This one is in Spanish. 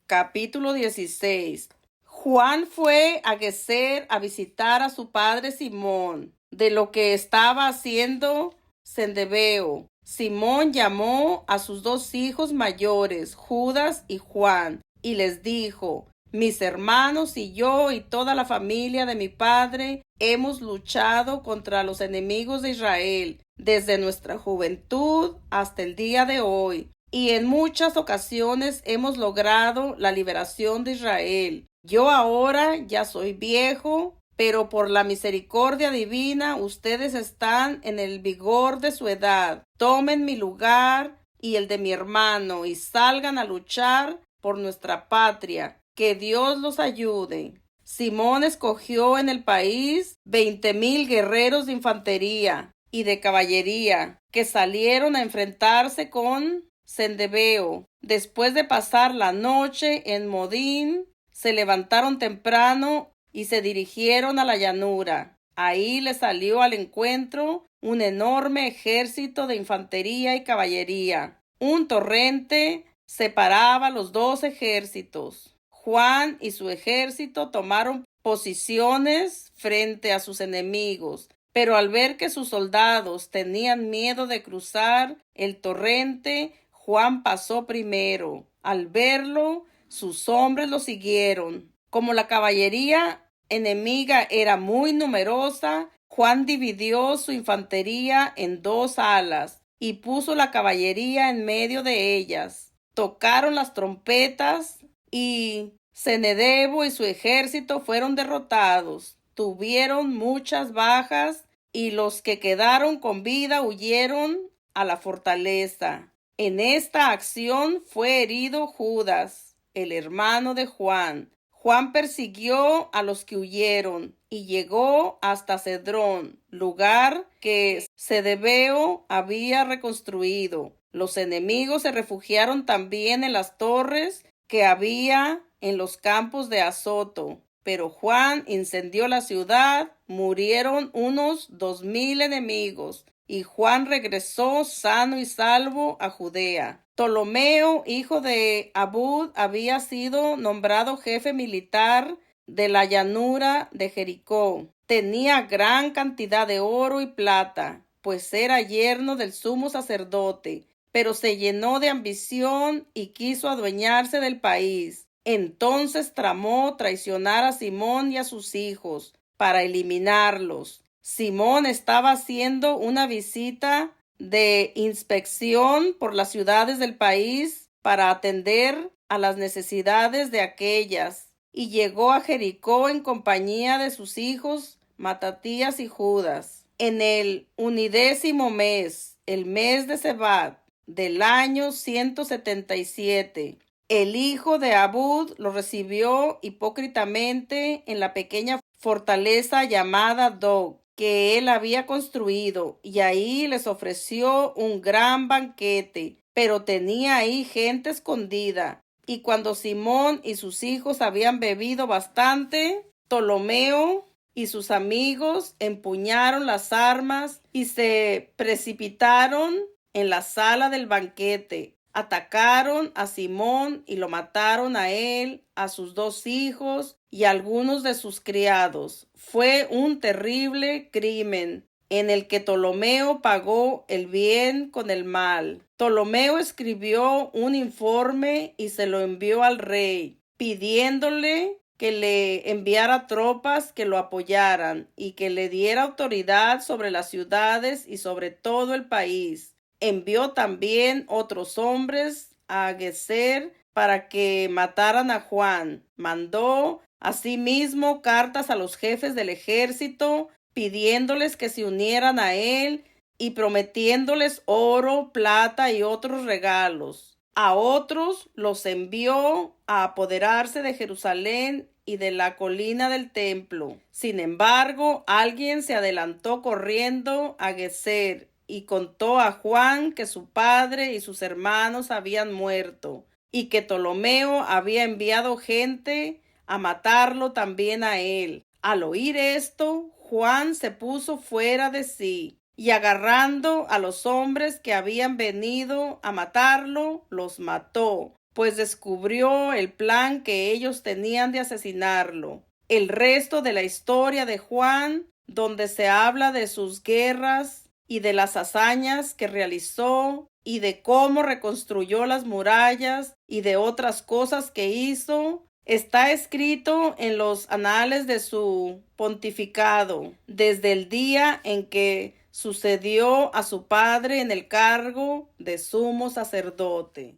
Capítulo 16. Juan fue a Geser a visitar a su padre Simón, de lo que estaba haciendo Zebedeo. Simón llamó a sus dos hijos mayores, Judas y Juan, y les dijo: mis hermanos y yo y toda la familia de mi padre hemos luchado contra los enemigos de Israel desde nuestra juventud hasta el día de hoy, y en muchas ocasiones hemos logrado la liberación de Israel. Yo ahora ya soy viejo, pero por la misericordia divina ustedes están en el vigor de su edad. Tomen mi lugar y el de mi hermano y salgan a luchar por nuestra patria. Que Dios los ayude. Simón escogió en el país 20,000 guerreros de infantería y de caballería que salieron a enfrentarse con Zebedeo. Después de pasar la noche en Modín, se levantaron temprano y se dirigieron a la llanura. Ahí les salió al encuentro un enorme ejército de infantería y caballería. Un torrente separaba los dos ejércitos. Juan y su ejército tomaron posiciones frente a sus enemigos, pero al ver que sus soldados tenían miedo de cruzar el torrente, Juan pasó primero. Al verlo, sus hombres lo siguieron. Como la caballería enemiga era muy numerosa, Juan dividió su infantería en dos alas y puso la caballería en medio de ellas. Tocaron las trompetas y Zenedebo y su ejército fueron derrotados. Tuvieron muchas bajas y los que quedaron con vida huyeron a la fortaleza. En esta acción fue herido Judas, el hermano de Juan. Juan persiguió a los que huyeron y llegó hasta Cedrón, lugar que Zebedeo había reconstruido. Los enemigos se refugiaron también en las torres que había en los campos de Azoto. Pero Juan incendió la ciudad, murieron unos 2,000 enemigos, y Juan regresó sano y salvo a Judea. Ptolomeo, hijo de Abud, había sido nombrado jefe militar de la llanura de Jericó. Tenía gran cantidad de oro y plata, pues era yerno del sumo sacerdote, pero se llenó de ambición y quiso adueñarse del país. Entonces tramó traicionar a Simón y a sus hijos para eliminarlos. Simón estaba haciendo una visita de inspección por las ciudades del país para atender a las necesidades de aquellas, y llegó a Jericó en compañía de sus hijos Matatías y Judas. En el 11º mes, el mes de Sebat, del año 177, el hijo de Abud lo recibió hipócritamente en la pequeña fortaleza llamada Dog, que él había construido, y ahí les ofreció un gran banquete, pero tenía ahí gente escondida. Y cuando Simón y sus hijos habían bebido bastante, Ptolomeo y sus amigos empuñaron las armas y se precipitaron en la sala del banquete. Atacaron a Simón y lo mataron a él, a sus dos hijos y a algunos de sus criados. Fue un terrible crimen en el que Ptolomeo pagó el bien con el mal. Ptolomeo escribió un informe y se lo envió al rey, pidiéndole que le enviara tropas que lo apoyaran y que le diera autoridad sobre las ciudades y sobre todo el país. Envió también otros hombres a Geser para que mataran a Juan. Mandó asimismo cartas a los jefes del ejército pidiéndoles que se unieran a él y prometiéndoles oro, plata y otros regalos. A otros los envió a apoderarse de Jerusalén y de la colina del templo. Sin embargo, alguien se adelantó corriendo a Geser y contó a Juan que su padre y sus hermanos habían muerto y que Ptolomeo había enviado gente a matarlo también a él. Al oír esto, Juan se puso fuera de sí y agarrando a los hombres que habían venido a matarlo, los mató. pues descubrió el plan que ellos tenían de asesinarlo. El resto de la historia de Juan, donde se habla de sus guerras y de las hazañas que realizó y de cómo reconstruyó las murallas y de otras cosas que hizo, está escrito en los anales de su pontificado, desde el día en que sucedió a su padre en el cargo de sumo sacerdote.